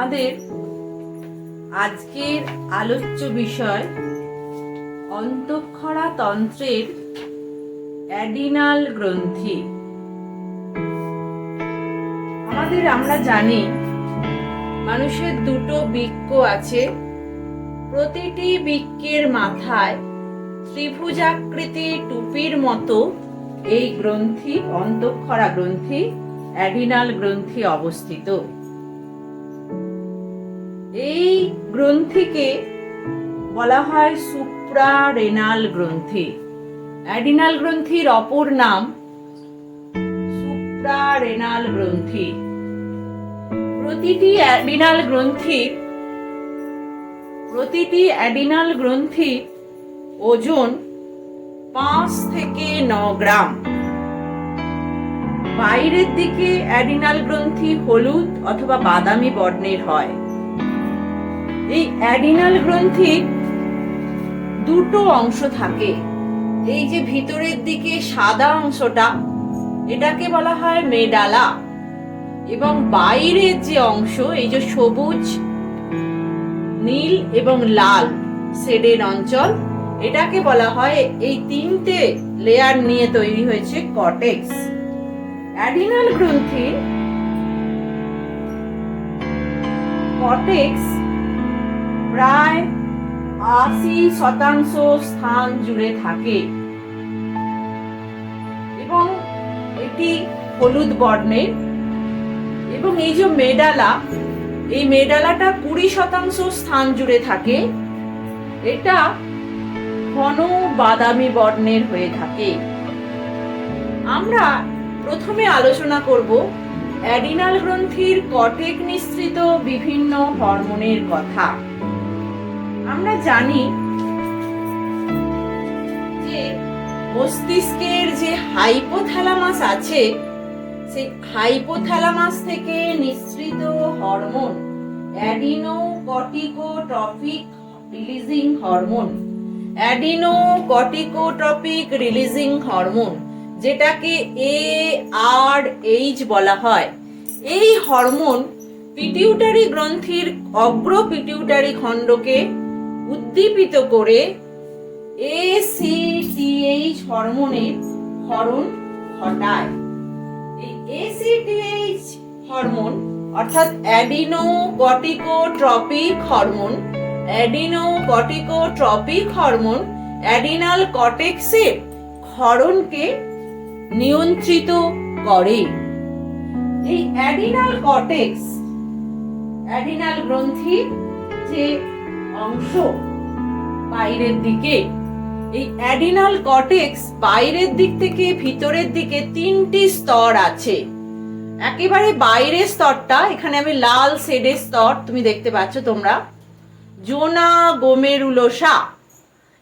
আমাদের আজকের আলোচ্য বিষয় অন্তঃক্ষরা তন্ত্রের অ্যাডিনাল গ্রন্থি। আমরা জানি মানুষের দুটো বৃক্ক আছে। প্রতিটি বৃক্কের মাথায় ত্রিভুজাকৃতি টুপির মতো এই গ্রন্থি, অন্তঃক্ষরা গ্রন্থি, অ্যাডিনাল গ্রন্থি অবস্থিত। এই গ্রন্থিকে বলা হয় সুপ্রারেনাল গ্রন্থি। অ্যাডিনাল গ্রন্থির অপর নাম সুপ্রারেনাল গ্রন্থি। প্রতিটি অ্যাডিনাল গ্রন্থির ওজন 5 থেকে 9 গ্রাম। বাইরের দিকে অ্যাডিনাল গ্রন্থি হলুদ অথবা বাদামি বর্ণের হয়। এই অ্যাডিনাল গ্রন্থির দুটো অংশ থাকে। এই যে ভিতরের দিকে সাদা অংশটা, এটাকে বলা হয় মেডালা, এবং বাইরের যে অংশ, এই যে সবুজ, নীল এবং লাল শেডের অঞ্চল, এটাকে বলা হয়, এই তিনটে লেয়ার নিয়ে তৈরি হয়েছে কর্টেক্স। অ্যাডিনাল গ্রন্থির কর্টেক্স প্রায় 80% স্থান জুড়ে থাকে এবং এটি হলুদ বর্ণের। এবং এই যে মেডালা, এই মেডালাটা 20% স্থান জুড়ে থাকে। এটা ঘন বাদামি বর্ণের হয়ে থাকে। আমরা প্রথমে আলোচনা করব অ্যাডিনাল গ্রন্থির কর্টেক নিঃসৃত বিভিন্ন হরমোনের কথা। আমরা জানি যে মস্তিষ্কের যে হাইপোথ্যালামাস আছে, সেই হাইপোথ্যালামাস থেকে নিঃসৃত hormone adrenocorticotropic releasing hormone, adrenocorticotropic releasing hormone, যেটাকে ARH বলা হয়। এই হরমোন পিটিউটারি গ্রন্থির অগ্র পিটিউটারি খণ্ডকে উদ্দীপিত করে ACTH হরমোনের ক্ষরণ ঘটায়। এই ACTH হরমোন অর্থাৎ অ্যাডিনোকর্টিকোট্রপিক হরমোন, অ্যাডিনাল কর্টেক্সের ক্ষরণকে নিয়ন্ত্রিত করে। এই অ্যাডিনাল কর্টেক্স, অ্যাডিনাল গ্রন্থির যে অংশ বাইরের দিকে, এই অ্যাডিনাল কর্টেক্স বাইরের দিক থেকে ভিতরের দিকে 3টি স্তর আছে। একেবারে বাইরের স্তরটা, এখানে আমি লাল শেডের স্তর তুমি দেখতে পাচ্ছ তোমরা, জোনা গোমেরুলোসা।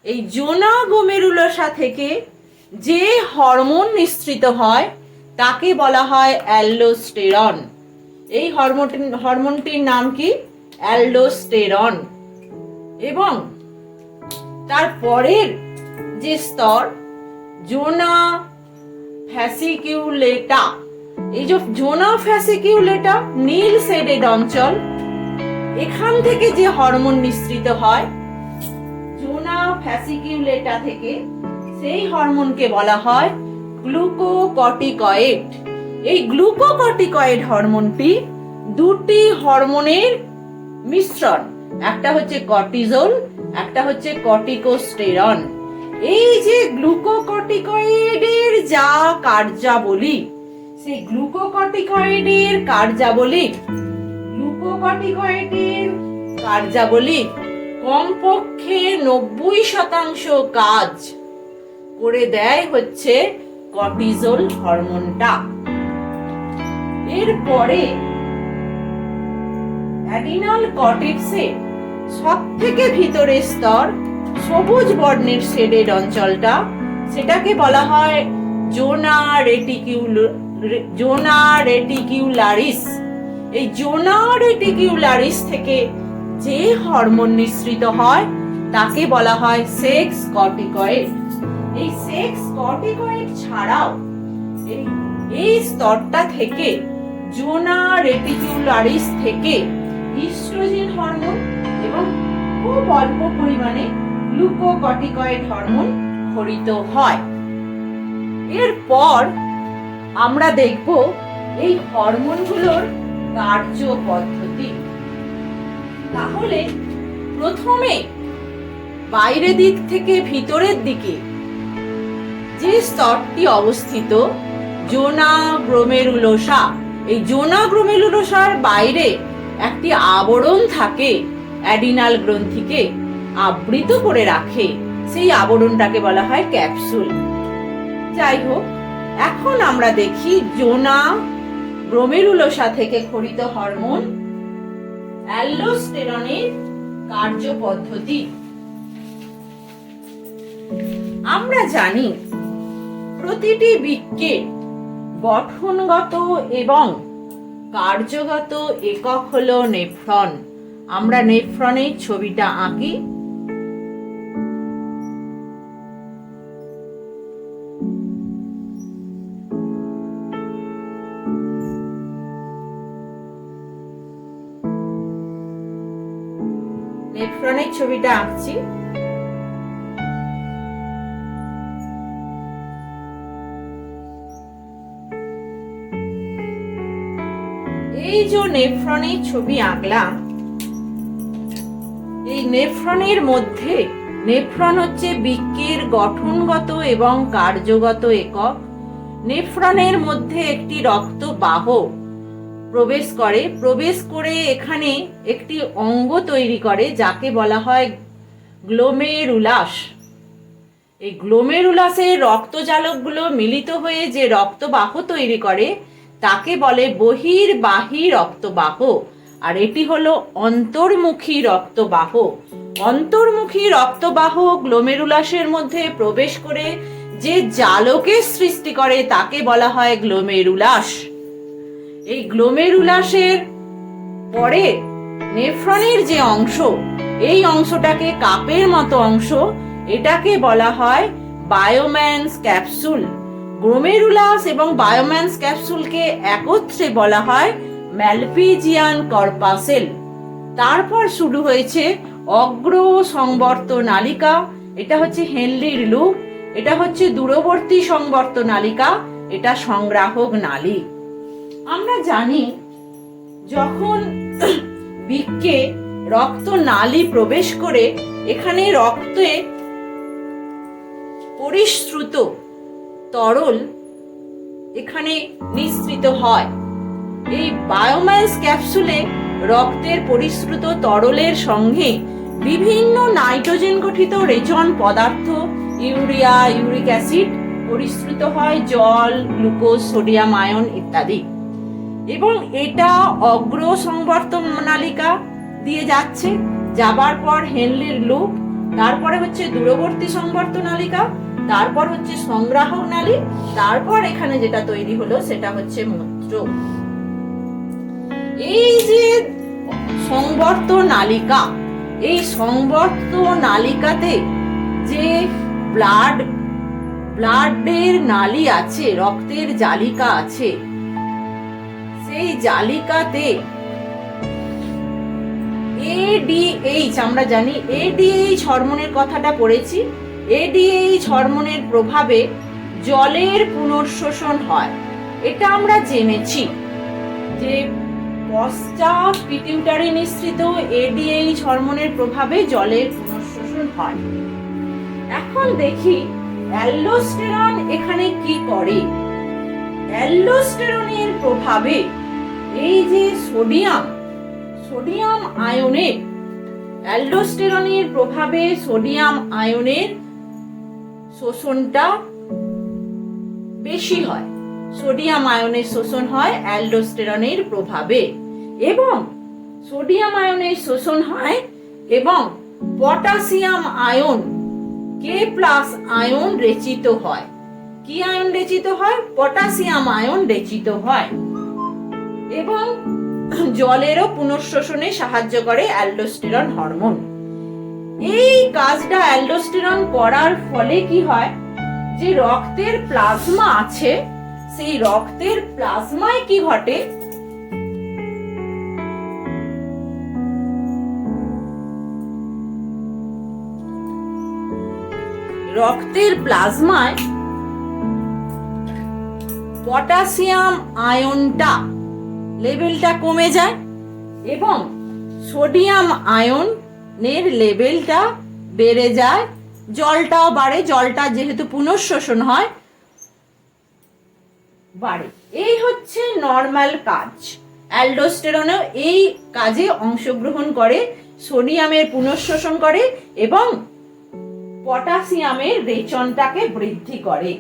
এই জোনা গোমেরুলোসা থেকে যে হরমোন নিঃসৃত হয় তাকে বলা হয় অ্যালডোস্টেরন। এই হরমোনটির নাম কি? অ্যালডোস্টেরন। এবং তারপরের যে স্তর জোনা ফ্যাসিকিউলেটা, এই যে জোনা ফ্যাসিকিউলেটা নীল শেডেড অঞ্চল, এখান থেকে যে হরমোন নিঃসৃত হয় জোনা ফ্যাসিকিউলেটা থেকে, সেই হরমোনকে বলা হয় গ্লুকোকর্টিকয়েড। এই গ্লুকোকর্টিকয়েড হরমোনটি দুটি হরমোনের মিশ্রণ, একটা হচ্ছে কর্টিজল, একটা হচ্ছে কর্টিকোস্টেরন। এই যে গ্লুকোকর্টিকয়েডের যা কার্যাবলী, সেই গ্লুকোকর্টিকয়েডের কার্যাবলী কমপক্ষে 90% কাজ করে দেয় হচ্ছে কর্টিজল হরমোনটা। এরপরে অ্যাডিনাল কর্টেক্সে সবথেকে ভিতরের স্তর সবুজ বর্ণের শেডেড অঞ্চলটা, সেটাকে বলা হয় জোনা রেটিকিউলারিস। এই জোনা রেটিকিউলারিস থেকে যে হরমোন নিঃসৃত হয় তাকে বলা হয় সেক্স কর্টিকয়েড। এই সেক্স কর্টিকয়েড ছাড়াও এই স্তরটা থেকে, জোনা রেটিকিউলারিস থেকে ইস্ট্রোজেন হরমোন এবং খুব অল্প পরিমাণে গ্লুকোকর্টিকয়েড হরমোন ক্ষরিত হয়। এরপর আমরা দেখব এই হরমোনগুলোর কার্য পদ্ধতি। তাহলে প্রথমে বাইরের দিক থেকে ভিতরের দিকে যে স্তরটি অবস্থিত জোনা গ্লোমেরুলোসা, এই জোনা গ্লোমেরুলোসার বাইরে একটি আবরণ থাকে অ্যাডিনাল গ্রন্থিকে আবৃত করে রাখে, সেই আবরণটাকে বলা হয় ক্যাপসুল। যাই হোক, এখন আমরা দেখি জোনা গ্লোমেরুলোসা থেকে ক্ষরিত হরমোন অ্যালডোস্টেরনের কার্য পদ্ধতি। আমরা জানি প্রতিটি বৃক্কের গঠনগত এবং কার্যগত একক হলো নেফ্রন। আমরা নেফ্রনের ছবিটা আঁকি। নেফ্রনের ছবিটা আঁকছি। এই যে নেফ্রনের ছবি আঁকলাম, এই নেফ্রনের মধ্যে নেফ্রন হচ্ছে বৃক্কের গঠনগত এবং কার্যগত একক। নেফ্রনের মধ্যে একটি রক্তবাহ প্রবেশ করে এখানে একটি অঙ্গ তৈরি করে যাকে বলা হয় গ্লোমেরুলাস। এই গ্লোমেরুলাসের রক্তজালকগুলো মিলিত হয়ে যে রক্তবাহ তৈরি করে তাকে বলে বহির্বাহী রক্তবাহ, আর এটি হলো অন্তর্মুখী রক্তবাহ। অন্তর্মুখী রক্তবাহ গ্লোমেরুলাসের মধ্যে প্রবেশ করে যে জালকের সৃষ্টি করে তাকে বলা হয় গ্লোমেরুলাস। এই গ্লোমেরুলাসের পরে নেফ্রনের যে অংশ, এই অংশটাকে কাপের মতো অংশ, এটাকে বলা হয় বায়োম্যান্স ক্যাপসুল। গ্লোমেরুলাস এবং বায়োম্যান্স ক্যাপসুলকে একত্রে বলা হয় ম্যালপিজিয়ান কর্পাসেল। তারপর শুরু হয়েছে অগ্র সংবর্ত নালিকা, এটা হচ্ছে হেনলির লুপ, এটা হচ্ছে দূরবর্তী সংবর্ত নালিকা, এটা সংগ্রাহক নালী। আমরা জানি যখন বৃক্কে রক্ত নালী প্রবেশ করে এখানে রক্তে পরিশ্রুত তরল এখানে নিঃসৃত হয়। এই বায়োম্যান্স ক্যাপসুলে রক্তের পরিশ্রুত তরলের সঙ্গে বিভিন্ন নাইট্রোজেন গঠিত রেচন পদার্থ, ইউরিয়া, ইউরিক অ্যাসিড পরিশ্রুত হয়, জল, গ্লুকোজ, সোডিয়াম আয়ন ইত্যাদি। এবং এটা অগ্র সংবর্ত নালিকা দিয়ে যাচ্ছে, যাবার পর হেনলির লুপ, তারপরে হচ্ছে দূরবর্তী সংবর্ত নালিকা, তারপর হচ্ছে সংগ্রাহক নালী, তারপর এখানে যেটা তৈরি হলো সেটা হচ্ছে মূত্র। এই যে সংবর্ত নালিকা, এই সংবর্ত নালিকাতে যে ব্লাডের নালী আছে, রক্তের জালিকা আছে, সেই জালিকাতে এডিএইচ, আমরা জানি এডিএইচ হরমোনের কথাটা পড়েছি। এডিএইচ হরমোনের প্রভাবে জলের পুনর্শোষণ হয়, এটা আমরা জেনেছি যে পশ্চাৎ পিটিউটারি নিঃসৃত এডিএইচ হরমোনের প্রভাবে জলের পুনর্শোষণ হয়। এখন দেখি অ্যালডোস্টেরন এখানে কি করে। অ্যালডোস্টেরনের প্রভাবে এই যে সোডিয়াম আয়নের, অ্যালডোস্টেরনের প্রভাবে সোডিয়াম আয়নের শোষণটা বেশি হয়। সোডিয়াম আয়নের শোষণ হয় অ্যালডোস্টেরনের প্রভাবে, এবং সোডিয়াম আয়নের শোষণ হয় এবং পটাশিয়াম আয়ন K+ আয়ন রেচিত হয়। কি আয়ন রেচিত হয়? পটাশিয়াম আয়ন রেচিত হয়, এবং জলেরও পুনঃশোষণে সাহায্য করে অ্যালডোস্টেরন হরমোন। এই কাজটা অ্যালডোস্টেরন করার ফলে কি হয়, যে রক্তের প্লাজমা আছে, সেই রক্তের প্লাজমায় কি ঘটে, রক্তের প্লাজমায় পটাশিয়াম আয়নটা লেভেলটা কমে যায় এবং সোডিয়াম আয়নের লেভেলটা বেড়ে যায়, জলটাও বাড়ে, জলটা যেহেতু পুনঃশোষণ হয় বাড়ে। এই হচ্ছে নর্মাল কাজ। অ্যালডোস্টেরনও এই কাজে অংশগ্রহণ করে, সোডিয়ামের পুনঃশোষণ করে এবং পটাশিয়ামের রেচনটাকে বৃদ্ধি করে।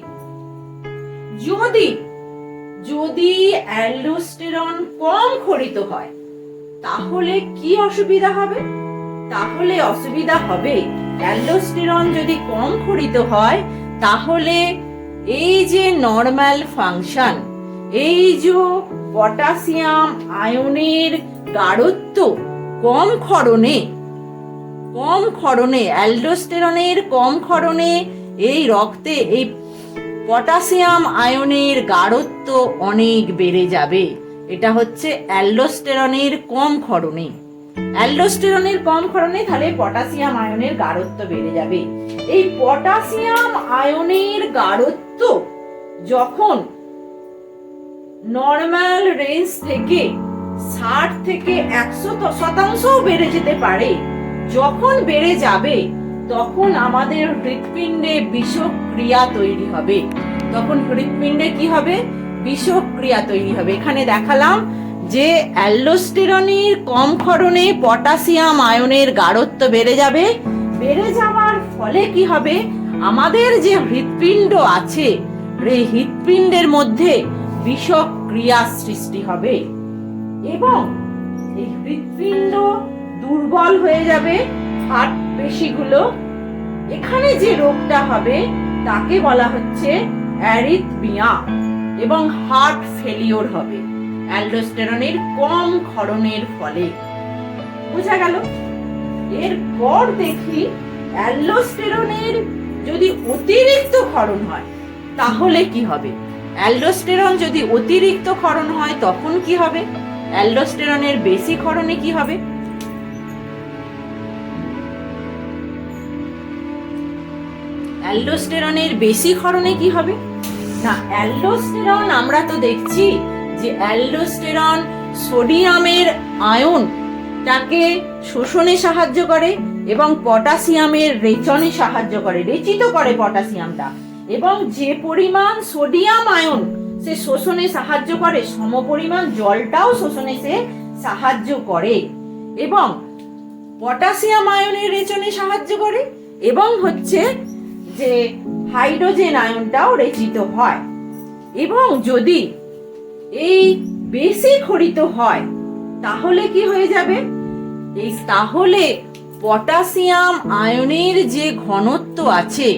যদি অ্যালডোস্টেরন কম ক্ষরিত হয় তাহলে কি অসুবিধা হবে? তাহলে অসুবিধা হবে, অ্যালডোস্টেরন যদি কম ক্ষরিত হয় তাহলে এই যে নরমাল ফাংশন, এই যে পটাশিয়াম আয়নের গাঢ়ত্ব কম ক্ষরণে অ্যালডোস্টেরনের কম ক্ষরণে এই রক্তে এই পটাশিয়াম আয়নের গাঢ়ত্ব অনেক বেড়ে যাবে। এটা হচ্ছে অ্যালডোস্টেরনের কম ক্ষরণে। অ্যালডোস্টেরনের কম ক্ষরণে তাহলে পটাশিয়াম আয়নের গাঢ়ত্ব বেড়ে যাবে। এই পটাশিয়াম আয়নের গাঢ়ত্ব যখন নরমাল রেঞ্জ থেকে 60 থেকে 100% বেড়ে যেতে পারে, যখন বেড়ে যাবে তখন আমাদের হৃৎপিণ্ডে বিষক্রিয়া তৈরি হবে। তখন হৃৎপিণ্ডে কি হবে? বিষক্রিয়া তৈরি হবে। এখানে দেখালাম যে অ্যালডোস্টেরনের কম ক্ষরণে পটাশিয়াম আয়নের গাঢ়ত্ব বেড়ে যাবে। বেড়ে যাওয়ার ফলে কি হবে? আমাদের যে হৃৎপিণ্ড আছে, এই হৃৎপিণ্ডের মধ্যে বিষক্রিয়া সৃষ্টি হবে এবং এই হৃৎপিণ্ড দুর্বল হয়ে যাবে, হার্ট পেশিগুলো। এখানে যে রোগটা হবে তাকে বলা হচ্ছে অ্যারিথমিয়া এবং হার্ট ফেলিওর হবে অ্যালডোস্টেরনের কম ক্ষরণের ফলে। বোঝা গেল? এরপর দেখি অ্যালডোস্টেরনের যদি অতিরিক্ত ক্ষরণ হয় তাহলে কি হবে। অ্যালডোস্টেরন যদি অতিরিক্ত ক্ষরণ হয় তখন কি হবে? অ্যালডোস্টেরনের বেশি ক্ষরণে কি হবে? অ্যালডোস্টেরনের বেশি ক্ষরণে কি হবে না, অ্যালডোস্টেরন আমরা তো দেখছি যে অ্যালডোস্টেরন সোডিয়ামের আয়নটাকে শোষণে সাহায্য করে এবং পটাশিয়ামের রেচনে সাহায্য করে, রেচিত করে পটাশিয়ামটা। এবং যে পরিমাণ সোডিয়াম আয়ন সে শোষণে সাহায্য করে, সমপরিমাণ জলটাও শোষণে সে সাহায্য করে এবং পটাশিয়াম আয়নের রেচনে সাহায্য করে এবং হচ্ছে যে হাইড্রোজেন আয়নটাও রেচিত হয়। এবং যদি এই বেশি ক্ষরিত হয় তাহলে কি হয়ে যাবে? তাহলে পটাশিয়াম আয়নের যে ঘনত্ব আছে,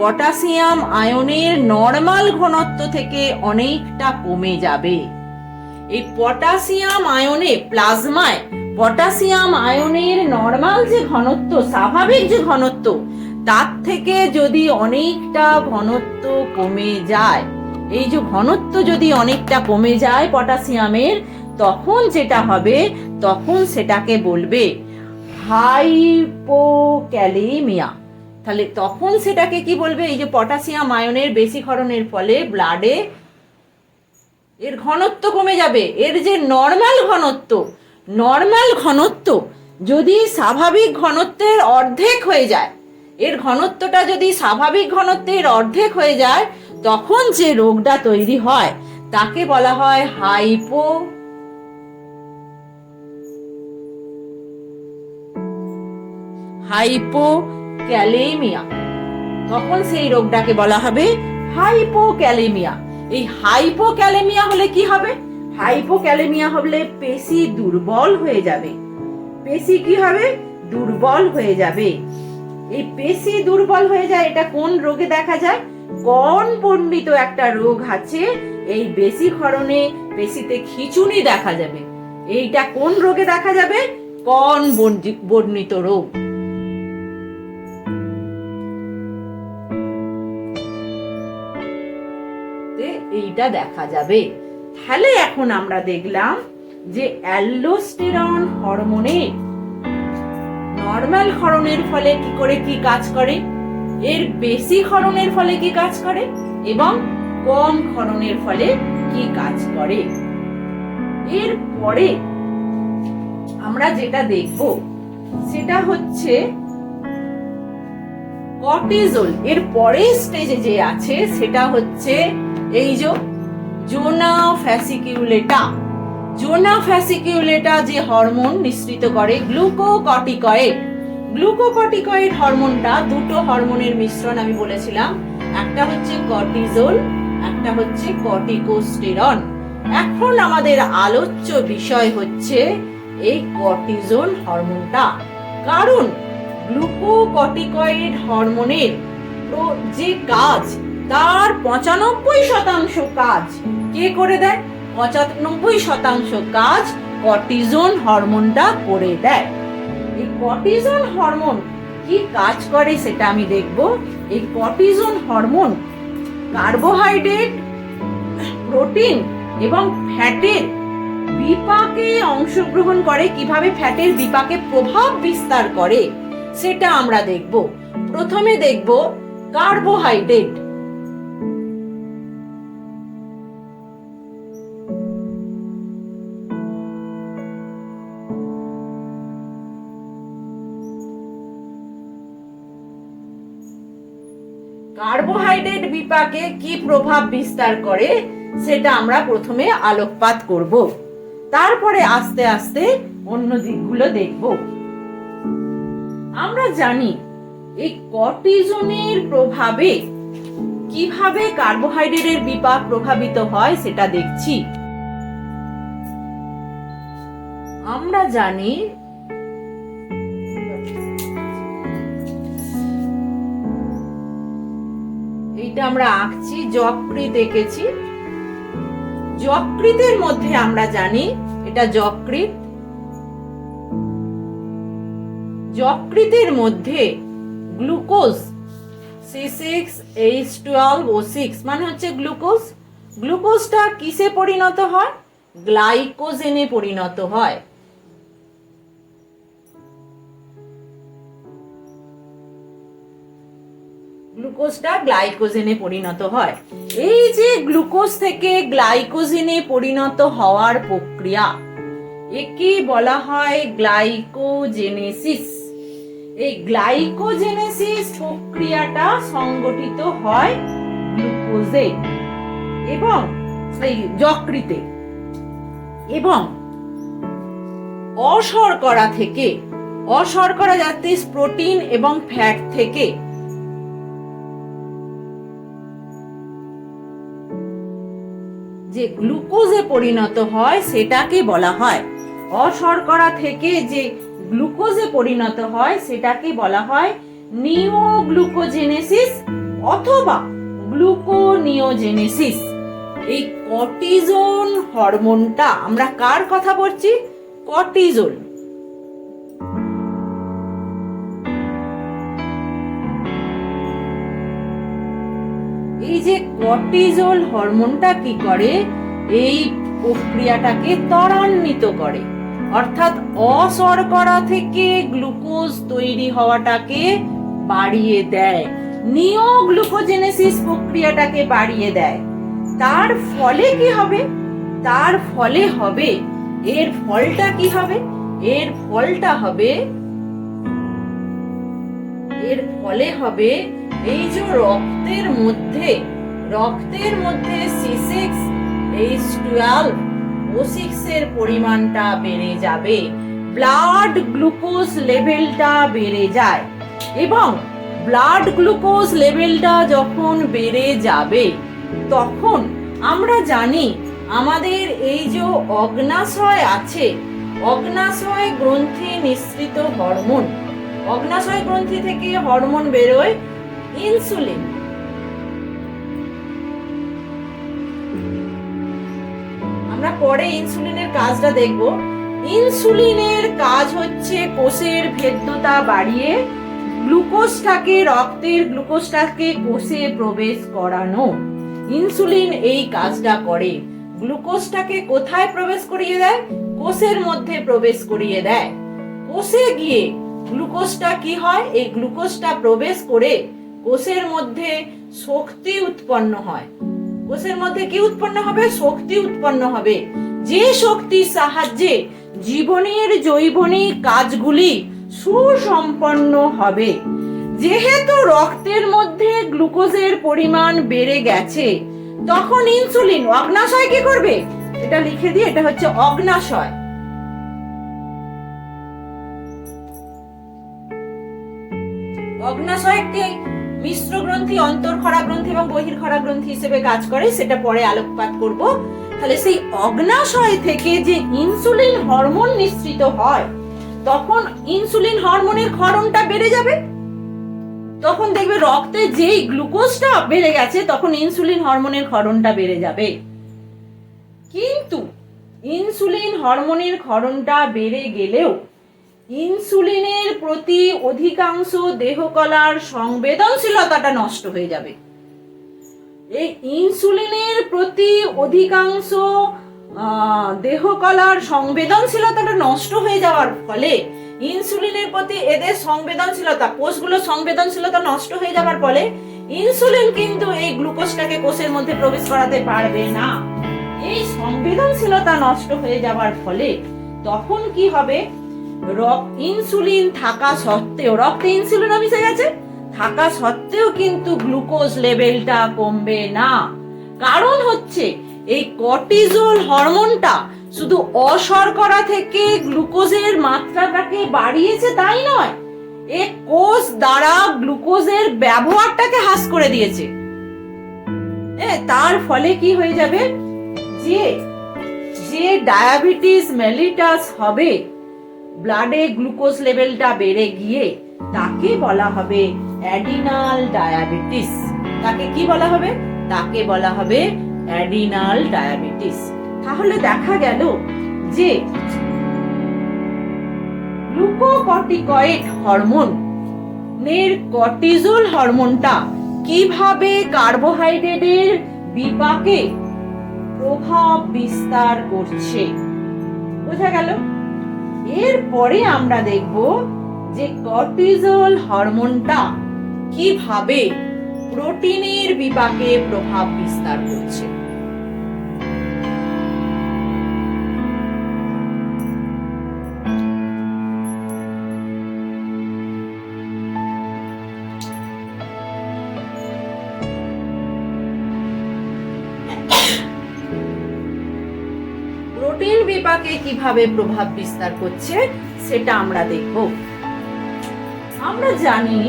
পটাশিয়াম আয়নের নরমাল ঘনত্ব থেকে অনেকটা কমে যাবে। এই পটাশিয়াম আয়নে প্লাজমায় পটাশিয়াম আয়নের নরমাল যে ঘনত্ব, স্বাভাবিক যে ঘনত্ব, তার থেকে যদি অনেকটা ঘনত্ব কমে যায়, এই যে ঘনত্ব যদি অনেকটা কমে যায় পটাশিয়ামের, তখন যেটা হবে, তখন সেটাকে বলবে হাইপোক্যালেমিয়া। তাহলে তখন সেটাকে কি বলবে? এই যে পটাশিয়াম আয়নের বেশি ক্ষরণের ফলে ব্লাডে এর ঘনত্ব কমে যাবে। এর যে নরমাল ঘনত্ব যদি স্বাভাবিক ঘনত্বের অর্ধেক হয়ে যায়, এর ঘনত্বটা যদি স্বাভাবিক ঘনত্বের অর্ধেক হয়ে যায়, তখন যে রোগটা তৈরি হয় তাকে বলা হয় হাইপোক্যালেমিয়া। তখন সেই রোগটাকে বলা হবে হাইপোক্যালেমিয়া। এই হাইপোক্যালেমিয়া হলে কি হবে? হাইপোক্যালেমিয়া হলে পেশি দুর্বল হয়ে যাবে। পেশি কি হবে? দুর্বল হয়ে যাবে। এই পেশি দুর্বল হয়ে যায়, এটা কোন রোগে দেখা যায়? কর্ণ বর্ণিত একটা রোগ আছে, এই বেশি ক্ষরণে পেশিতে খিঁচুনি দেখা যাবে। এইটা কোন রোগে দেখা যাবে? কর্ণ বর্ণিত রোগ। এইটা দেখা যাবে। তাহলে এখন আমরা দেখলাম যে অ্যালডোস্টেরন হরমোনের নরমাল ক্ষরণের ফলে কি করে কি কাজ করে। এর বেশি ক্ষরণের ফলে কি কাজ করে এবং কম ক্ষরণের ফলে কি কাজ করে। এরপরে আমরা যেটা দেখব সেটা হচ্ছে কর্টিজল। এর পরের স্টেজে যে আছে সেটা হচ্ছে এই যে জোনা ফ্যাসিকিউলেটা। জোনা ফ্যাসিকিউলেটা যে হরমোন নিঃসৃত করে গ্লুকোকর্টিকয়েড। গ্লুকোকর্টিকয়েড হরমোনটা দুটো হরমোনের মিশ্রণ আমি বলেছিলাম, একটা হচ্ছে কর্টিজল, একটা হচ্ছে কর্টিকোস্টেরন। এখন আমাদের আলোচ্য বিষয় হচ্ছে এই কর্টিজল হরমোনটা, কারণ গ্লুকোকর্টিকয়েড হরমোনের যে কাজ তার 95% কাজ কে করে দেয়? 95% কাজ কর্টিজল হরমোনটা করে দেয়। এই কর্টিজল হরমোন কি কাজ করে সেটা আমি দেখব। এই কর্টিজল হরমোন কার্বোহাইড্রেট, প্রোটিন এবং ফ্যাটের বিপাকে অংশগ্রহণ করে। কিভাবে ফ্যাটের বিপাকে প্রভাব বিস্তার করে সেটা আমরা দেখব। প্রথমে দেখব কার্বোহাইড্রেট। কার্বোহাইড্রেট বিপাকে কি প্রভাব বিস্তার করে সেটা আমরা প্রথমে আলোকপাত করব, তারপরে আস্তে আস্তে অন্য দিকগুলো দেখব। আমরা জানি এই কর্টিজনের প্রভাবে কিভাবে কার্বোহাইড্রেটের বিপাক প্রভাবিত হয় সেটা দেখছি। আমরা জানি এইটা আমরা আঁকছি, যকৃৎ এঁকেছি। যকৃতের মধ্যে আমরা জানি এটা যকৃৎ। যকৃতের মধ্যে গ্লুকোজ C6H12O6 মানে হচ্ছে গ্লুকোজ। গ্লুকোজটা কিসে পরিণত হয়? গ্লাইকোজেনে পরিণত হয়। গ্লুকোজটা গ্লাইকোজেনে পরিণত হয়। এই যে গ্লুকোজ থেকে গ্লাইকোজেনে পরিণত হওয়ার প্রক্রিয়া, একে বলা হয় গ্লাইকোজেনেসিস। এই গ্লাইকোজেনেসিস প্রক্রিয়াটা সংগঠিত হয় গ্লুকোজে এবং সেই যকৃতে, এবং অশর্করা থেকে, অশর্করা জাতীয় প্রোটিন এবং ফ্যাট থেকে যে গ্লুকোজে পরিণত হয় সেটাকে বলা হয়, অশর্করা থেকে যে গ্লুকোজে পরিণত হয় সেটাকে বলা হয় নিওগ্লুকোজেনেসিস অথবা গ্লুকোনিওজেনেসিস। এই কর্টিজল হরমোনটা, আমরা কার কথা বলছি? কর্টিজল। এই যে কর্টিজল হরমোনটা কি করে? এই প্রক্রিয়াটাকে ত্বরান্বিত করে, অর্থাৎ অশর্করা থেকে গ্লুকোজ তৈরি হওয়াটাকে বাড়িয়ে দেয়, নিওগ্লুকোজেনেসিস প্রক্রিয়াটাকে বাড়িয়ে দেয়। তার ফলে কি হবে? তার ফলে হবে, এর ফলটা কি হবে? এর ফলটা হবে, এর ফলে হবে এই যে রক্তের মধ্যে C6H12O6 এর পরিমাণটা বেড়ে যাবে, ব্লাড গ্লুকোজ লেভেলটা বেড়ে যায়। এবং ব্লাড গ্লুকোজ লেভেলটা যখন বেড়ে যাবে তখন আমরা জানি আমাদের এই যে অগ্নাশয় আছে, অগ্নাশয় গ্রন্থি নিঃসৃত হরমোন, অগ্নাশয় গ্রন্থি থেকে হরমোন বেরোয় ইনসুলিন। আমরা পরে ইনসুলিনের কাজটা দেখব। ইনসুলিনের কাজ হচ্ছে কোষের ভেদ্যতা বাড়িয়ে গ্লুকোজটাকে, রক্তের গ্লুকোজটাকে কোষে প্রবেশ করানো। ইনসুলিন এই কাজটা করে, গ্লুকোজটাকে কোথায় প্রবেশ করিয়ে দেয়? কোষের মধ্যে প্রবেশ করিয়ে দেয়। কোষে গিয়ে গ্লুকোজটা কি হয়? এই গ্লুকোজটা প্রবেশ করে কোষের মধ্যে শক্তি উৎপন্ন হয়। কোষের মধ্যে কি উৎপন্ন হবে? শক্তি উৎপন্ন হবে, যে শক্তির সাহায্যে জীবনের জৈবনিক কাজগুলি সুসম্পন্ন হবে। যেহেতু রক্তের মধ্যে গ্লুকোজের পরিমাণ বেড়ে গেছে, তখন ইনসুলিন, অগ্নাশয় কি করবে? এটা লিখে দিই, এটা হচ্ছে অগ্নাশয়। অগ্নাশয় একটি মিশ্র গ্রন্থি, অন্তঃক্ষরা গ্রন্থি এবং বহির্ক্ষরা গ্রন্থি হিসেবে কাজ করে, সেটা পরে আলোকপাত করব। তাহলে সেই অগ্নাশয় থেকে যে ইনসুলিন হরমোন নিঃসৃত হয়, তখন ইনসুলিন হরমোনের ক্ষরণটা বেড়ে যাবে। তখন দেখবে রক্তে যেই গ্লুকোজটা বেড়ে গেছে, তখন ইনসুলিন হরমোনের ক্ষরণটা বেড়ে যাবে। কিন্তু ইনসুলিন হরমোনের ক্ষরণটা বেড়ে গেলেও ইনসুলিনের প্রতি অধিকাংশ দেহকলার সংবেদনশীলতাটা নষ্ট হয়ে যাবে। এই ইনসুলিনের প্রতি অধিকাংশ দেহকলার সংবেদনশীলতাটা নষ্ট হয়ে যাওয়ার ফলে, ইনসুলিনের প্রতি এদের সংবেদনশীলতা, কোষগুলোর সংবেদনশীলতা নষ্ট হয়ে যাওয়ার ফলে ইনসুলিন কিন্তু এই গ্লুকোজটাকে কোষের মধ্যে প্রবেশ করাতে পারবে না। এই সংবেদনশীলতা নষ্ট হয়ে যাওয়ার ফলে তখন কি হবে? ইনসুলিন থাকা সত্ত্বেও, রক্তে ইনসুলিন মিশে গেছে, থাকা সত্ত্বেও কিন্তু গ্লুকোজ লেভেলটা কমবে না। কারণ হচ্ছে এই কর্টিজল হরমোনটা শুধু অশর্করা থেকে গ্লুকোজের মাত্রাটাকে বাড়িয়েছে তাই নয়, এ কোষ দ্বারা গ্লুকোজের ব্যবহারটাকে হ্রাস করে দিয়েছে। তার ফলে কি হয়ে যাবে? যে ডায়াবেটিস মেলিটাস হবে, ব্লাডে গ্লুকোজ লেভেলটা বেড়ে গিয়ে তাকে বলা হবে অ্যাডিনাল ডায়াবেটিস। তাকে কি বলা হবে? তাকে বলা হবে অ্যাডিনাল ডায়াবেটিস। তাহলে দেখা গেল যে গ্লুকোকর্টিকয়েড হরমোনের কর্টিজল হরমোনটা কিভাবে কার্বোহাইড্রেটের বিপাকে প্রভাব বিস্তার করছে, বোঝা গেল? এরপরে আমরা দেখব যে কর্টিজল হরমোনটা কিভাবে প্রোটিনের বিপাকে প্রভাব বিস্তার করছে। প্রোটিন বিপাকে কিভাবে প্রভাব বিস্তার করছে সেটা আমরা দেখব। আমরা জানি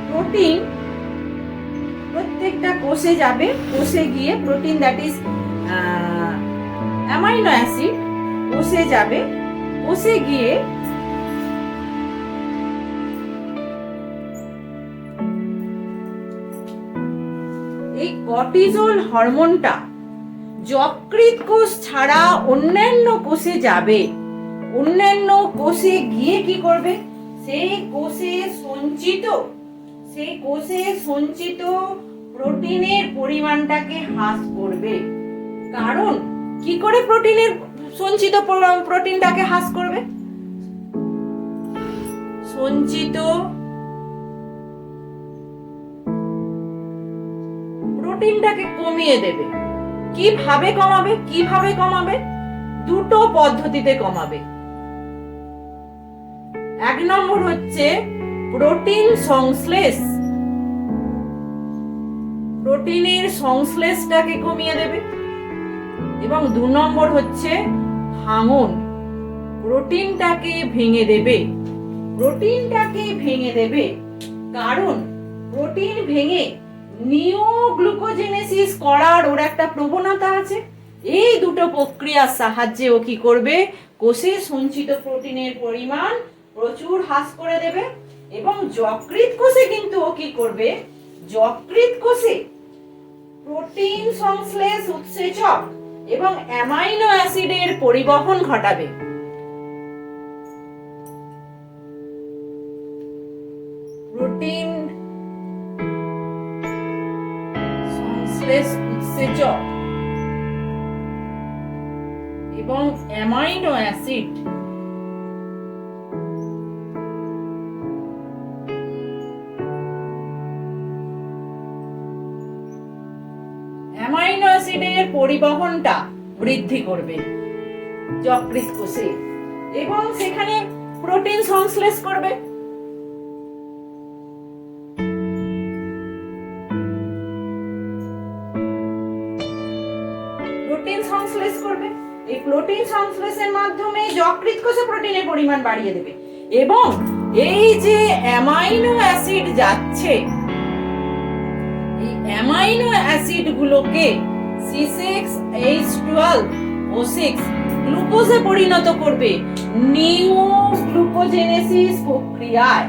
প্রোটিন প্রত্যেকটা কোষে যাবে, কোষে গিয়ে protein, that is amino acid, কোষে যাবে, কোষে গিয়ে এই কর্টিজল হরমোনটা যকৃৎ কোষ ছাড়া অন্যান্য কোষে যাবে। অন্যান্য কোষে গিয়ে কি করবে? সেই কোষে সঞ্চিত প্রোটিনের পরিমাণটাকে হ্রাস করবে। কারণ কি করে প্রোটিনের সঞ্চিত প্রোটিনটাকে হ্রাস করবে? সঞ্চিত প্রোটিনটাকে কমিয়ে দেবে। কিভাবে কমাবে? দুটো পদ্ধতিতে কমাবে। এক নম্বর হচ্ছে প্রোটিন সংশ্লেষ, প্রোটিনের সংশ্লেষটাকে কমিয়ে দেবে। এবং 2 নম্বর হচ্ছে ভাঙন, প্রোটিনটাকে ভেঙে দেবে। কারণ প্রোটিন ভেঙে নিওগ্লুকোজেনেসিস করার ওর একটা প্রবণতা আছে। এই দুটো প্রক্রিয়ার সাহায্যে ও কি করবে? কোষে সঞ্চিত প্রোটিনের পরিমাণ প্রচুর হ্রাস করে দেবে। এবং যকৃৎ কোষে কিন্তু ও কি করবে? যকৃৎ কোষে প্রোটিন সংশ্লেষ উৎসেচক এবং অ্যামাইনো অ্যাসিডের পরিবহন ঘটাবে। প্রোটিন সংশ্লেষ উৎসেচক এবং অ্যামাইনো অ্যাসিড অ্যাসিডের পরিবহনটা বৃদ্ধি করবে যকৃৎ কোষে এবং সেখানে প্রোটিন সংশ্লেষ করবে। প্রোটিন সংশ্লেষ করবে, এই প্রোটিন সংশ্লেষের মাধ্যমে যকৃৎ কোষে প্রোটিনের পরিমাণ বাড়িয়ে দেবে এবং এই যে অ্যামাইনো অ্যাসিড যাচ্ছে, এই অ্যামাইনো অ্যাসিড গুলোকে C6H12O6 গ্লুকোজে পরিণত করবে নিউগ্লুকোজেনেসিস প্রক্রিয়ায়।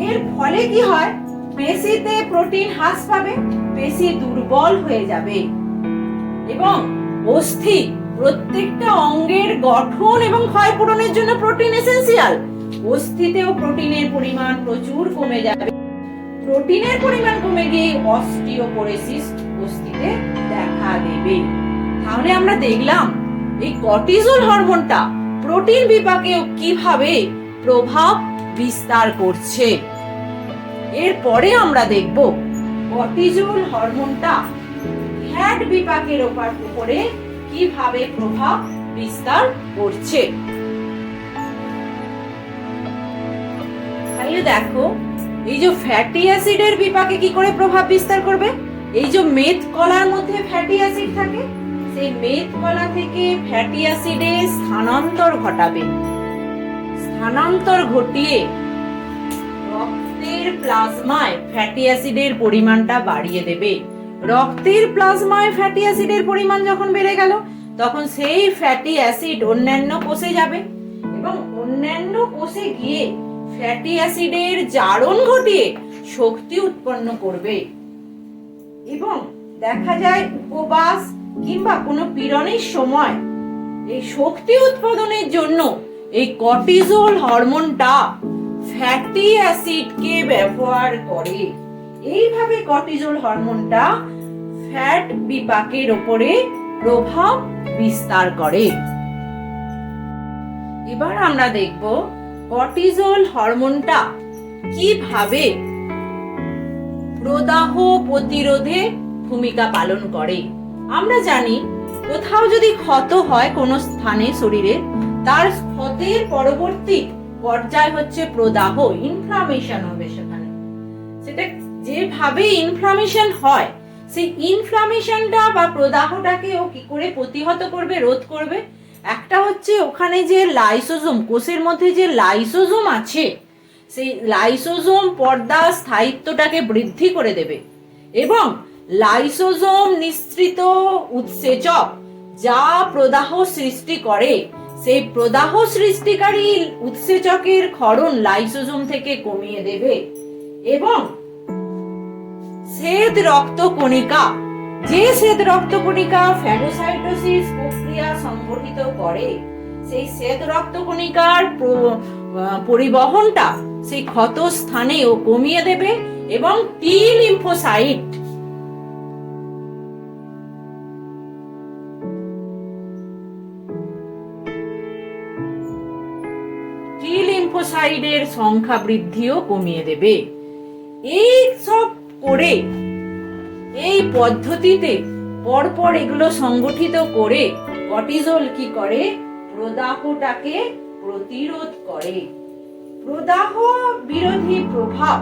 এর ফলে কি হয়, পেশিতে প্রোটিন হ্রাস পাবে, পেশি দুর্বল হয়ে যাবে এবং অস্থি প্রত্যেকটা অঙ্গের গঠন এবং ক্ষয়পূরণের জন্য প্রোটিন এসেনশিয়াল। অস্থিতেও প্রোটিনের পরিমাণ প্রচুর কমে যাবে, প্রোটিনের পরিমাণ কমে গিয়ে অস্টিওপোরোসিস অস্থিতে দেখা দেবে। তাহলে আমরা দেখলাম এই কর্টিসল হরমোনটা প্রোটিন বিপাকেও কিভাবে প্রভাব বিস্তার করছে। এরপরে আমরা দেখব কর্টিসল হরমোনটা ফ্যাট বিপাকের উপরে কিভাবে প্রভাব বিস্তার করছে। তাহলে দেখো, এই যে ফ্যাটি অ্যাসিডের বিপাকে কি করে প্রভাব বিস্তার করবে, এই যে মেদ কলার মধ্যে ফ্যাটি অ্যাসিড থাকে, সেই মেদ কলা থেকে ফ্যাটি অ্যাসিডে স্থানান্তর ঘটাবে, স্থানান্তর ঘটিয়ে রক্তের প্লাজমায় ফ্যাটি অ্যাসিডের পরিমাণটা বাড়িয়ে দেবে। রক্তের প্লাজমায় ফ্যাটি অ্যাসিডের পরিমাণ যখন বেড়ে গেল, তখন সেই ফ্যাটি অ্যাসিড অন্যান্য কোষে যাবে এবং অন্যান্য কোষে গিয়ে ফ্যাটি অ্যাসিডের জারণ ঘটিয়ে শক্তি উৎপন্ন করবে এবং দেখা যায় উপবাস কিংবা কোনো পীড়নের সময় এই শক্তি উৎপাদনের জন্য এই কর্টিসল হরমোনটা ফ্যাটি অ্যাসিডকে ব্যবহার করে। এইভাবে কর্টিসল হরমোনটা ফ্যাট বিপাকের উপরে প্রভাব বিস্তার করে। এবার আমরা দেখব কর্টিসল হরমোনটা কিভাবে প্রদাহ প্রতিরোধে ভূমিকা পালন করে। আমরা জানি কোথাও যদি ক্ষত হয় কোনো স্থানে শরীরে, তার ক্ষতের পরবর্তী পর্যায় হচ্ছে প্রদাহ, ইনফ্লামেশন হবে সেখানে। সেটা যেভাবে ইনফ্লামেশন হয়, সেই ইনফ্লামেশনটা বা প্রদাহটাকে ও কি করে প্রতিহত করবে, রোধ করবে। একটা হচ্ছে ওখানে যে লাইসোজোম, কোষের মধ্যে যে লাইসোজোম আছে, সেই লাইসোজোম পর্দার স্থায়িত্বটাকে বৃদ্ধি করে দেবে এবং লাইসোজোম নিঃসৃত উৎসেচক যা প্রদাহ সৃষ্টি করে, সেই প্রদাহ সৃষ্টিকারী উৎসেচকের ক্ষরণ লাইসোজোম থেকে কমিয়ে দেবে এবং শ্বেত রক্তকণিকা, যে শ্বেত রক্তকণিকা ফ্যাগোসাইটোসিস প্রক্রিয়া সংগঠিত করে, সেই শ্বেত রক্তকণিকার পরিবহনটা সেই ক্ষত স্থানেও কমিয়ে দেবে এবং টি লিম্ফোসাইট লিম্ফোসাইটের সংখ্যা বৃদ্ধিও কমিয়ে দেবে। এই সব করে, এই পদ্ধতিতে পরপর এগুলো সংগঠিত করে কর্টিসল কি করে, প্রদাহটাকে প্রতিরোধ করে। প্রদাহ বিরোধী প্রভাব,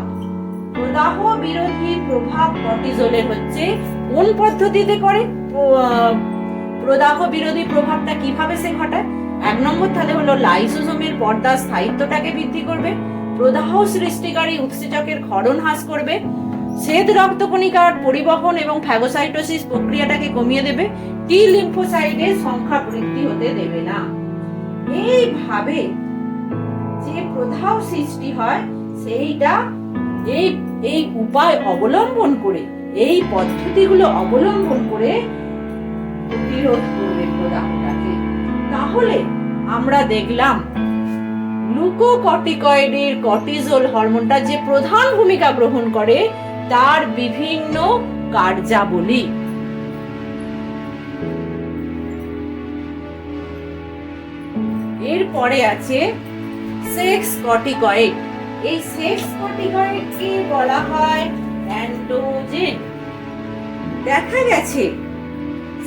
প্রদাহ বিরোধী প্রভাব কর্টিসলের হচ্ছে কোন পদ্ধতিতে করে, প্রদাহ বিরোধী প্রভাবটা কিভাবে সে ঘটায়। এক নম্বর তাহলে হলো লাইসোজোমের পর্দার স্থায়িত্বটাকে বৃদ্ধি করবে, প্রদাহ সৃষ্টিকারী উৎসেচকের ক্ষরণ হ্রাস করবে, শ্বেত রক্তকণিকার পরিবহন এবং ফ্যাগোসাইটোসিস প্রক্রিয়াটাকে কমিয়ে দেবে, টি লিম্ফোসাইটের সংখ্যা বৃদ্ধি হতে দেবে না। এইভাবে যে প্রদাহ সৃষ্টি হয় সেইটা এই উপায় অবলম্বন করে, এই পদ্ধতিগুলো অবলম্বন করে প্রতিরোধ করবে প্রদাহটাকে। তাহলে আমরা দেখলাম গ্লুকোকর্টিকয়েডের কর্টিসল হরমোনটা যে প্রধান ভূমিকা গ্রহণ করে তার বিভিন্ন কার্যাবলী। এরপরে আছে সেক্স কর্টিকয়েড। এই সেক্স কর্টিকয়েডকে বলা হয় অ্যান্ড্রোজেন। দেখা গেছে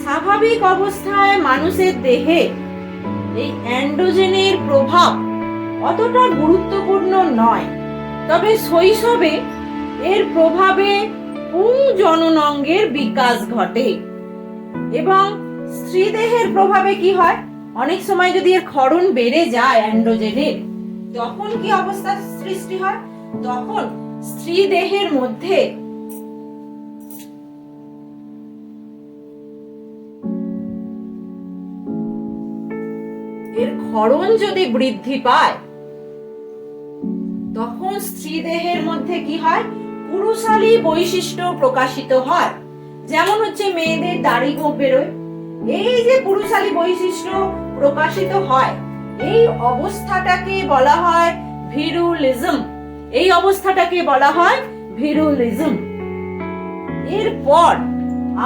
স্বাভাবিক অবস্থায় মানুষের দেহে এই অ্যান্ড্রোজেনের প্রভাব অতটা গুরুত্বপূর্ণ নয়, তবে শৈশবে এর প্রভাবে পুংজননাঙ্গের বিকাশ ঘটে এবং স্ত্রীদেহের প্রভাবে কি হয়, অনেক সময় যদি এর ক্ষরণ বেড়ে যায় অ্যান্ড্রোজেনের, তখন কি অবস্থা সৃষ্টি হয়, তখন স্ত্রী দেহের মধ্যে এর ক্ষরণ যদি বৃদ্ধি পায়, তখন স্ত্রী দেহের মধ্যে কি হয়, পুরুষালী বৈশিষ্ট্য প্রকাশিত হয়। যেমন হচ্ছে মেয়েদের দাড়ি গোঁফ বেরোয়, এই যে পুরুষালী বৈশিষ্ট্য প্রকাশিত হয়, এই অবস্থাটাকে বলা হয় ভিরুলিজম। এই অবস্থাটাকে বলা হয় ভিরুলিজম। এরপর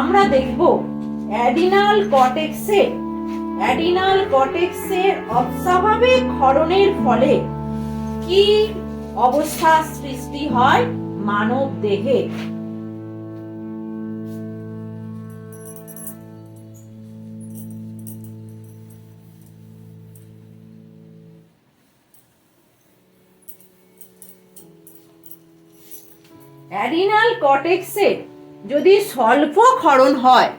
আমরা দেখব অ্যাডিনাল কর্টেক্সের অস্বাভাবিক ক্ষরণের ফলে কি অবস্থা সৃষ্টি হয় মানব দেহে। অ্যাডিনাল কর্টেক্সে যদি স্বল্প ক্ষরণ হয়,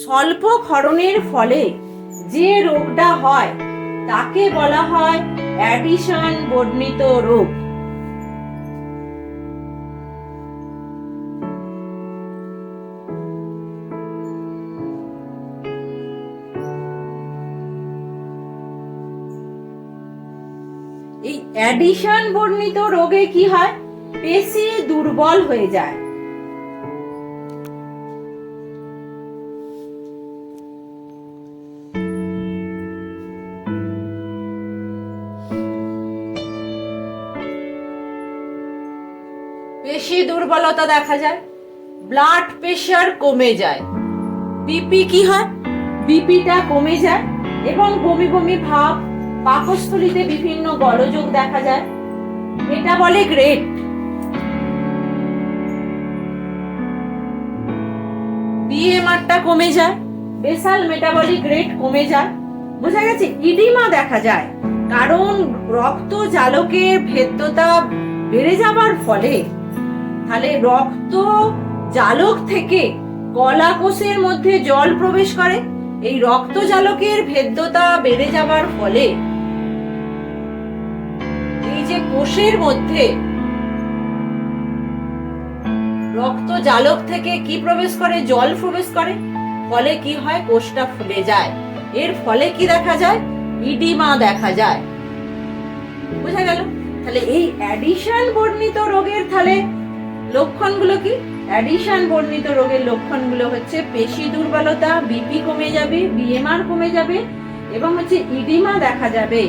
স্বল্প ক্ষরণের ফলে যে রোগটা হয় তাকে বলা হয় অ্যাডিশন বর্ণিত রোগ। এই অ্যাডিশন বর্ণিত রোগে কি হয়, পেশি দুর্বল হয়ে যায়। পেশি দুর্বলতা দেখা যায়, ব্লাড প্রেশার কমে যায়, বিপি কি হয়, বিপিটা কমে যায় এবং বমি বমি ভাব, পাকস্থলীতে বিভিন্ন গোলযোগ দেখা যায়, মেটাবলিক রেট, বিএমআরটা কমে যায়, বেসাল মেটাবলিক রেট কমে যায়। বোঝা গেছে? ইডিমা দেখা যায়, কারণ রক্ত জালকের ভেদ্যতা বেড়ে যাবার ফলে তাহলে রক্ত জালক থেকে কলা কোষের মধ্যে জল প্রবেশ করে। এই রক্ত জালকের ভেদ্যতা বেড়ে যাবার ফলে এই যে কোষের মধ্যে রক্ত জালক থেকে কি প্রবেশ করে, জল প্রবেশ করে, ফলে কি হয়, কোষটা ফুলে যায়। এর ফলে কি দেখা যায়, ইডিমা দেখা যায়। বোঝা গেল? তাহলে এই অ্যাডিশন বর্ণিত রোগের তাহলে লক্ষণগুলো কি? অ্যাডিশন বর্ণিত রোগের লক্ষণগুলো হচ্ছে পেশি দুর্বলতা, বিপি কমে যাবে, বিএমআর কমে যাবে এবং হচ্ছে ইডিমা দেখা যাবে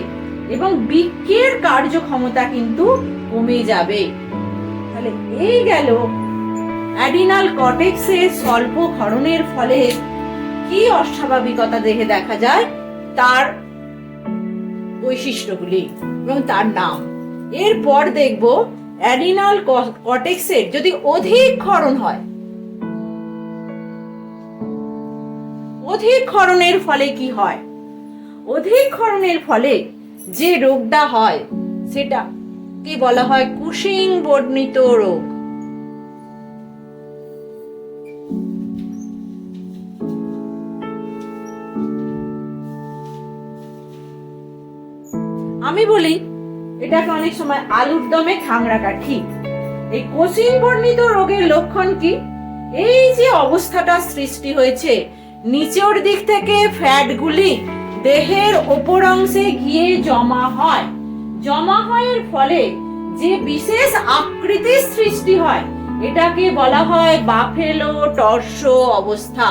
এবং বৃক্কের কার্যক্ষমতা কিন্তু কমে যাবে। তাহলে এই গেল অ্যাডিনাল কর্টেক্সের স্বল্প ক্ষরণের ফলে কি অস্বাভাবিকতা দেহে দেখা যায় তার বৈশিষ্ট্যগুলি এবং তার নাম। এরপর দেখব অ্যাডিনাল কর্টেক্সের যদি অধিক ক্ষরণ হয়, অধিক ক্ষরণের ফলে কি হয়। অধিক ক্ষরণের ফলে যে রোগটা হয় সেটা কি বলা হয় কুশিং বর্ণিত রোগ। আমি বলি এটাকে অনেক সময় আলুর দমে খাংরা কাঠি। এই কুশিং বর্ণিত রোগের লক্ষণ কি? এই যে অবস্থাটা সৃষ্টি হয়েছে, নিচের দিক থেকে ফ্যাটগুলি দেহের ওপর অংশে গিয়ে জমা হয়, জমা হওয়ার ফলে যে বিশেষ আকৃতির সৃষ্টি হয় এটাকে বলা হয় বাফেলো টর্সো অবস্থা।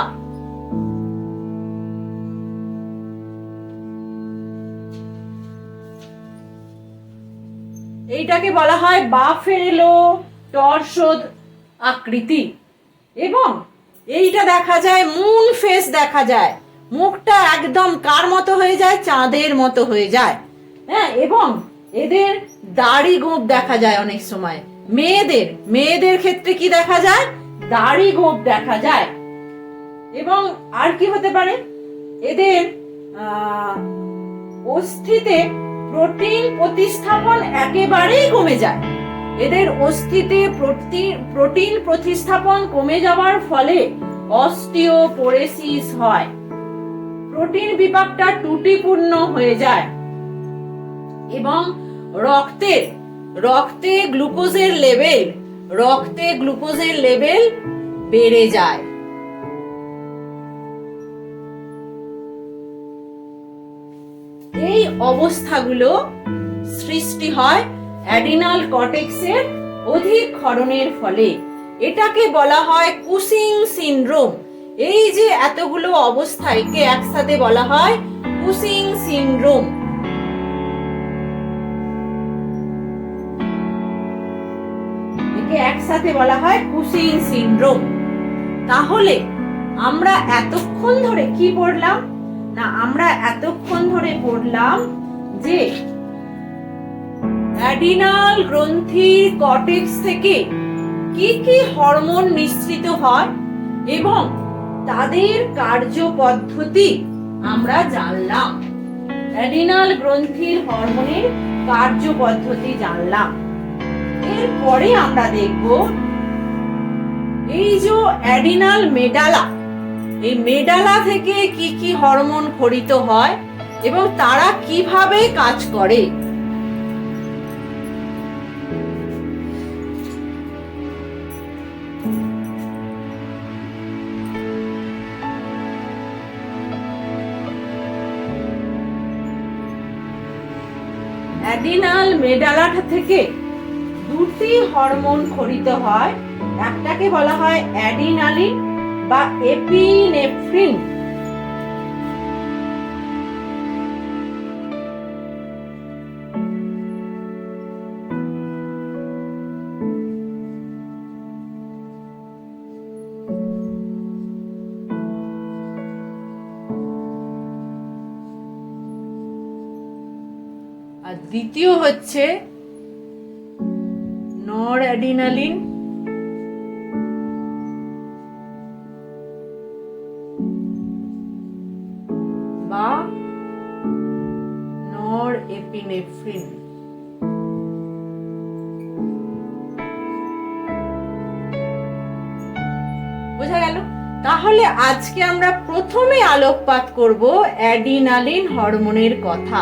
এইটাকে বলা হয় বাফেলো টর্সো আকৃতি এবং এইটা দেখা যায় মুন ফেস দেখা যায়, মুখটা একদম কার মতো হয়ে যায়, চাঁদের মতো হয়ে যায়। হ্যাঁ, এবং এদের দাড়ি গোঁফ দেখা যায় অনেক সময়। মেয়েদের ক্ষেত্রে কি দেখা যায়, দাড়ি গোঁফ দেখা যায়। এবং আর কি হতে পারে, এদের অস্থিতে প্রোটিন প্রতিস্থাপন একেবারেই কমে যায়। এদের অস্থিতে প্রোটিন প্রতিস্থাপন কমে যাওয়ার ফলে অস্টিওপোরোসিস হয়, প্রোটিন বিপাকটা ত্রুটিপূর্ণ হয়ে যায় এবং রক্তে গ্লুকোজের লেভেল বেড়ে যায়। এই অবস্থাগুলো সৃষ্টি হয় অ্যাডিনাল কর্টেক্সের অধিক ক্ষরণের ফলে। এটাকে বলা হয় কুসিং সিনড্রোম। এই যে এতগুলো অবস্থা, একে একসাথে বলা হয় কুসিং সিনড্রোম। একসাথে বলা হয় কুসিং সিনড্রোম। তাহলে আমরা এতক্ষণ ধরে কি পড়লাম না, আমরা এতক্ষণ ধরে পড়লাম যে অ্যাডিনাল গ্রন্থির কর্টেক্স থেকে কি কি হরমোন নিঃসৃত হয় এবং তাদের কার্যপদ্ধতি আমরা জানলাম। অ্যাডিনাল গ্রন্থির হরমোনের কার্যপদ্ধতি জানলাম। এরপরে আমরা দেখব এই যে অ্যাডিনাল মেডালা, এই মেডালা থেকে কি কি হরমোন খরিত হয় এবং তারা কিভাবে কাজ করে। অ্যাডিনাল মেডালাটা থেকে দুটি হরমোন খরিত হয়, একটাকে বলা হয় অ্যাডিনালিন বা এপিনেফ্রিন, আর দ্বিতীয় হচ্ছে নরঅ্যাডিনালিন বা নরএপিনেফ্রিন। বোঝা গেল? তাহলে আজকে আমরা প্রথমে আলোকপাত করব অ্যাডিনালিন হরমোনের কথা।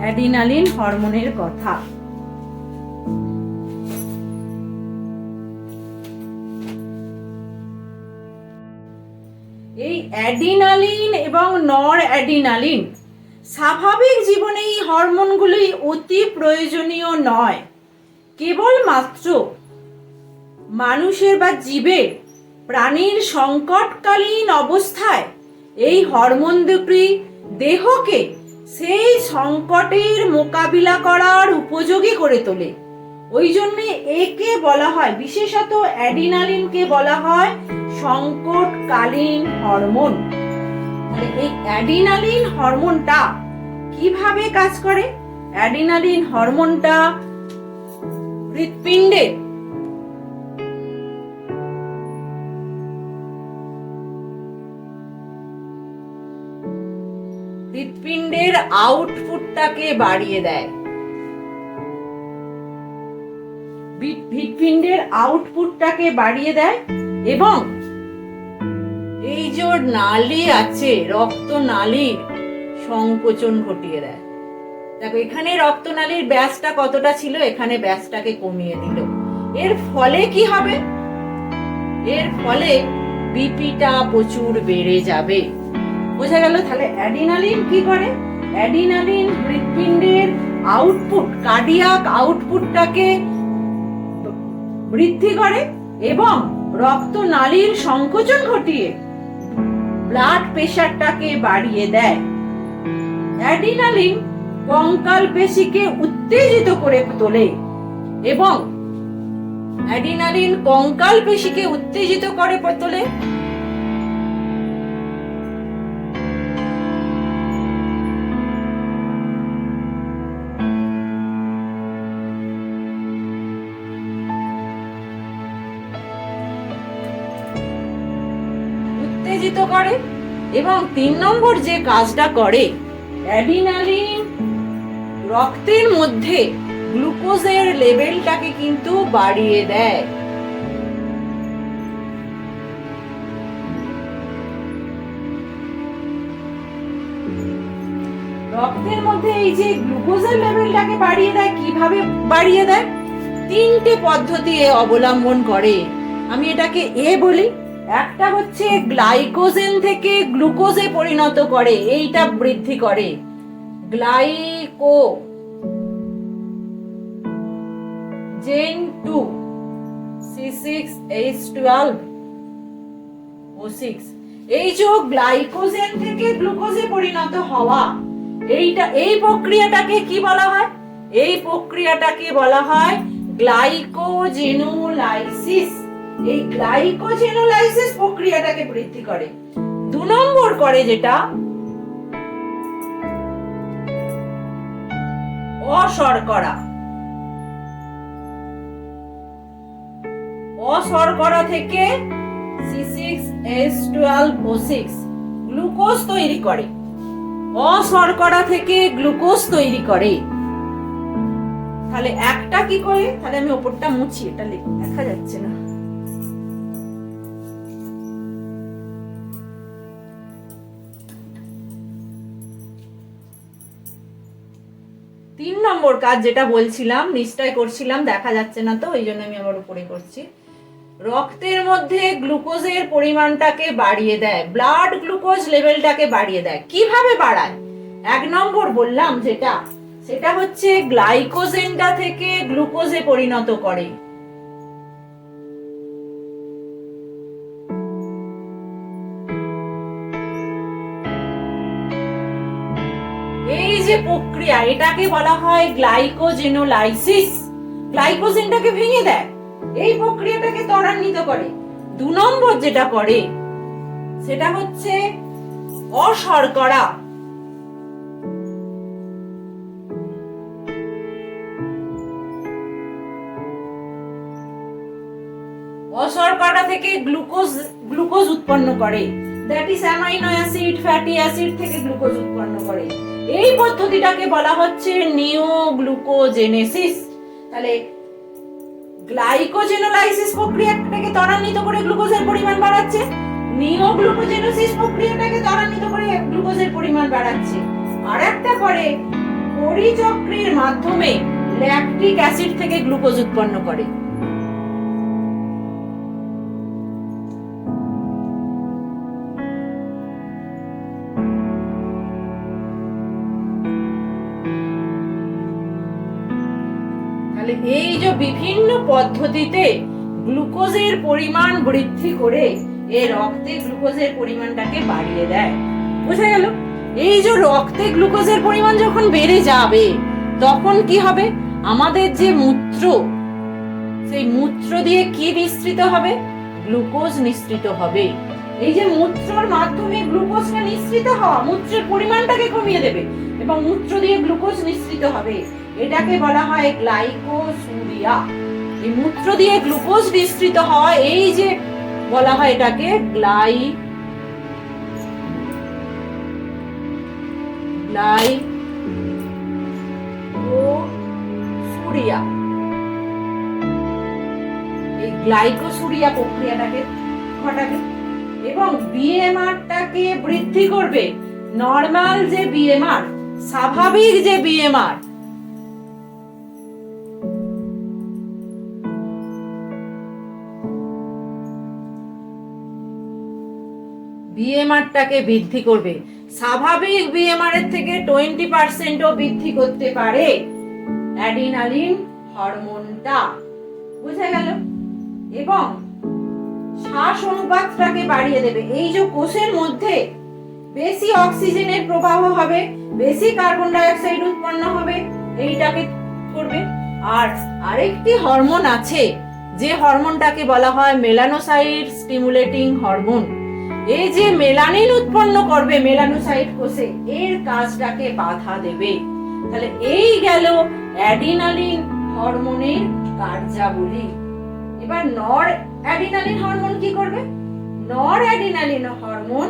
অ্যাডিনালিন হরমোনের কথা। এই অ্যাডিনালিন এবং নরঅ্যাডিনালিন স্বাভাবিক জীবনে এই হরমোনগুলি অতি প্রয়োজনীয় নয়। কেবলমাত্র মানুষের বা জীবের প্রাণীর সংকটকালীন অবস্থায় এই হরমোন দুটি দেহকে সেই সংকটের মোকাবিলা করার উপযোগী করে তোলে। ওই জন্য একে বলা হয়, বিশেষত অ্যাডিনালিনকে বলা হয় সংকটকালীন হরমোন। এই অ্যাডিনালিন হরমোনটা কিভাবে কাজ করে? অ্যাডিনালিন হরমোনটা হৃৎপিণ্ডের আউটপুটটাকে বাড়িয়ে দেয়। হৃৎপিণ্ডের আউটপুটটাকে বাড়িয়ে দেয় এবং এই যে নালী আছে, রক্তনালীর সংকোচন ঘটিয়ে দেয়। দেখো এখানে রক্তনালীর ব্যাসটা কতটা ছিল, এখানে ব্যাসটাকে কমিয়ে দিল। এর ফলে কি হবে? এর ফলে বিপিটা প্রচুর বেড়ে যাবে। বোঝা গেল? তাহলে অ্যাডিনালিন কি করে? অ্যাডিনালিন হৃৎপিণ্ডের আউটপুট, কার্ডিয়াক আউটপুটটাকে বৃদ্ধি করে এবং রক্তনালীর সংকোচন ঘটিয়ে ব্লাড প্রেশারটাকে বাড়িয়ে দেয়। অ্যাডিনালিন কঙ্কাল পেশিকে উত্তেজিত করে তোলে এবং অ্যাড্রিনালিন কঙ্কাল পেশিকে উত্তেজিত করে তোলে। উত্তেজিত করে এবং 3 নম্বর যে কাজটা করে, অ্যাড্রিনালিন রক্তের মধ্যে গ্লুকোজের লেভেলটাকে কিন্তু বাড়িয়ে দেয়। রক্তের মধ্যে এই যে গ্লুকোজের লেভেলটাকে বাড়িয়ে দেয়, কিভাবে বাড়িয়ে দেয়? 3টে পদ্ধতি অবলম্বন করে। আমি এটাকে বলি। একটা হচ্ছে গ্লাইকোজেন থেকে গ্লুকোজে পরিণত করে, এইটা বৃদ্ধি করে গ্লাইকোজেন 2 C6H12O6। এই যে গ্লাইকোজেন থেকে গ্লুকোজে পরিণত হওয়া, এই প্রক্রিয়াটাকে কি বলা হয়? এই প্রক্রিয়াটাকে বলা হয় গ্লাইকোজেনোলাইসিস। এই গ্লাইকোজেনোলাইসিস প্রক্রিয়াটাকে বৃদ্ধি করে। 2 নম্বর করে যেটা অশর্করা। অশর্করা থেকে C6H12O6 গ্লুকোজ তৈরি করে। অশর্করা থেকে গ্লুকোজ তৈরি করে। তাহলে একটা কি করে? তাহলে আমি ওপরটা মুছি, এটা দেখা যাচ্ছে না। তিন নম্বর কাজ যেটা বলছিলাম, নিশ্চয় করছিলাম, দেখা যাচ্ছে না তো, এই জন্য আমি আবার উপরে করছি। রক্তের মধ্যে গ্লুকোজের পরিমাণটাকে বাড়িয়ে দেয়, ব্লাড গ্লুকোজ লেভেলটাকে বাড়িয়ে দেয়। কিভাবে বাড়ায়? 1 নম্বর বললাম যেটা, সেটা হচ্ছে গ্লাইকোজেনটা থেকে গ্লুকোজে পরিণত করে। এই যে প্রক্রিয়া, এটাকে বলা হয় গ্লাইকোজেনোলাইসিস। গ্লাইকোজেনটাকে ভেঙে দেয়, এই প্রক্রিয়াটাকে ত্বরান্বিত করে। 2 নম্বর যেটা করে সেটা হচ্ছে অশর্করা। অশর্করা থেকে গ্লুকোজ উৎপন্ন করে, that is amino acid, fatty acid থেকে গ্লুকোজ উৎপন্ন করে। এই পদ্ধতিটাকে বলা হচ্ছে নিওগ্লুকোজেনেসিস। তাহলে গ্লাইকোজেনোলাইসিস প্রক্রিয়াটাকে ত্বরান্বিত করে গ্লুকোজের পরিমাণ বাড়াচ্ছে, নিওগ্লুকোজেনেসিস প্রক্রিয়াটাকে ত্বরান্বিত করে গ্লুকোজের পরিমাণ বাড়াচ্ছে। আর একটা করে পরিচক্রের মাধ্যমে ল্যাকটিক অ্যাসিড থেকে গ্লুকোজ উৎপন্ন করে। এই যে বিভিন্ন পদ্ধতিতে গ্লুকোজের পরিমাণ বৃদ্ধি করে এই রক্তে গ্লুকোজের পরিমাণটাকে বাড়িয়ে দেয়। বোঝা গেল? এই যে রক্তে গ্লুকোজের পরিমাণ যখন বেড়ে যাবে, তখন কি হবে? আমাদের যে মূত্র, সেই মূত্র দিয়ে কি নিঃসৃত হবে? গ্লুকোজ নিঃসৃত হবে। এই যে মূত্রের মাধ্যমে গ্লুকোজটা নিঃসৃত হওয়া, মূত্রের পরিমাণটাকে কমিয়ে দেবে এবং মূত্র দিয়ে গ্লুকোজ নিঃসৃত হবে। এটাকে বলা হয় গ্লাইকোসুরিয়া। এই মূত্র দিয়ে গ্লুকোজ নিঃসৃত হওয়া, এই যে বলা হয় এটাকে গ্লাইকোসুরিয়া। এই গ্লাইকোসুরিয়া প্রক্রিয়াটাকে ঘটাবে এবং বিএমআরটাকে বৃদ্ধি করবে। নরমাল যে বিএমআর, স্বাভাবিক যে বিএমআর, বিএমআরটাকে বৃদ্ধি করবে। স্বাভাবিক বিএমআর এর থেকে 20% বৃদ্ধি করতে পারে অ্যাড্রিনালিন হরমোনটা। বুঝা গেল? এবং শ্বাস অনুপাতটাকে বাড়িয়ে দেবে। এই যে কোষের মধ্যে বেশি অক্সিজেনের প্রবাহ হবে, বেশি কার্বন ডাই অক্সাইড উৎপন্ন হবে, এইটাকে করবে। আর আরেকটি হরমোন আছে, যে হরমোনটাকে বলা হয় মেলানোসাইট স্টিমুলেটিং হরমোন। এই যে মেলানিন উৎপন্ন করবে মেলানোসাইট কোষে, এর কাজটাকে বাধা দেবে। তাহলে এই গেল অ্যাডিনালিন হরমোনের কার্যাবলী। এবার নর অ্যাডিনালিন হরমোন কি করবে? নর অ্যাডিনালিন হরমোন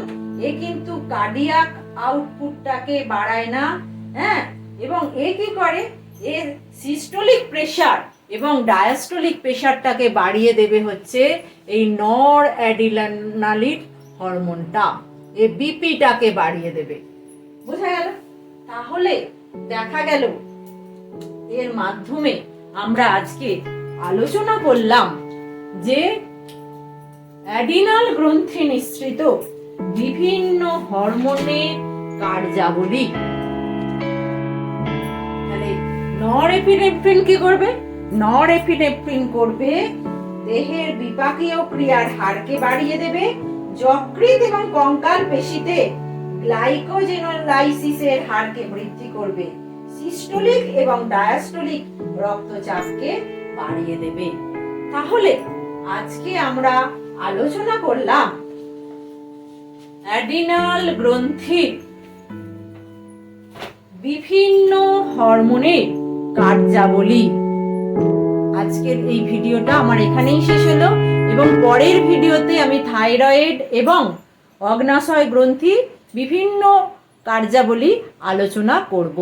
কিন্তু কার্ডিয়াক আউটপুটটাকে বাড়ায় না, হ্যাঁ, এবং কি করে, এর সিস্টোলিক প্রেসার এবং ডায়াস্টোলিক প্রেসারটাকে বাড়িয়ে দেবে হচ্ছে এই নর অ্যাডিনালিন হরমোনটা, এই বিপিটাকে বাড়িয়ে দেবে। বোঝা গেল? তাহলে দেখা গেল এর মাধ্যমে আমরা আজকে আলোচনা করলাম যে অ্যাডিনাল গ্রন্থি নিঃসৃত বিভিন্ন হরমোনের কার্যাবলী। তাহলে নরএপিনেফ্রিন কি করবে? নরএপিনেফ্রিন করবে দেহের বিপাকীয় ক্রিয়ার হারকে বাড়িয়ে দেবে, যকৃৎ এবং কঙ্কাল পেশিতে গ্লাইকোজেনোলাইসিসের হারকে বৃদ্ধি করবে, সিস্টোলিক এবং ডায়াস্টোলিক রক্তচাপকে বাড়িয়ে দেবে। তাহলে আজকে আমরা আলোচনা করলাম অ্যাডিনাল গ্রন্থির বিভিন্ন হরমোনের কার্যাবলী। আজকের এই ভিডিওটা আমার এখানেই শেষ হলো, এবং পরের ভিডিওতে আমি থাইরয়েড এবং অগ্নাশয় গ্রন্থি বিভিন্ন কার্যাবলী আলোচনা করব।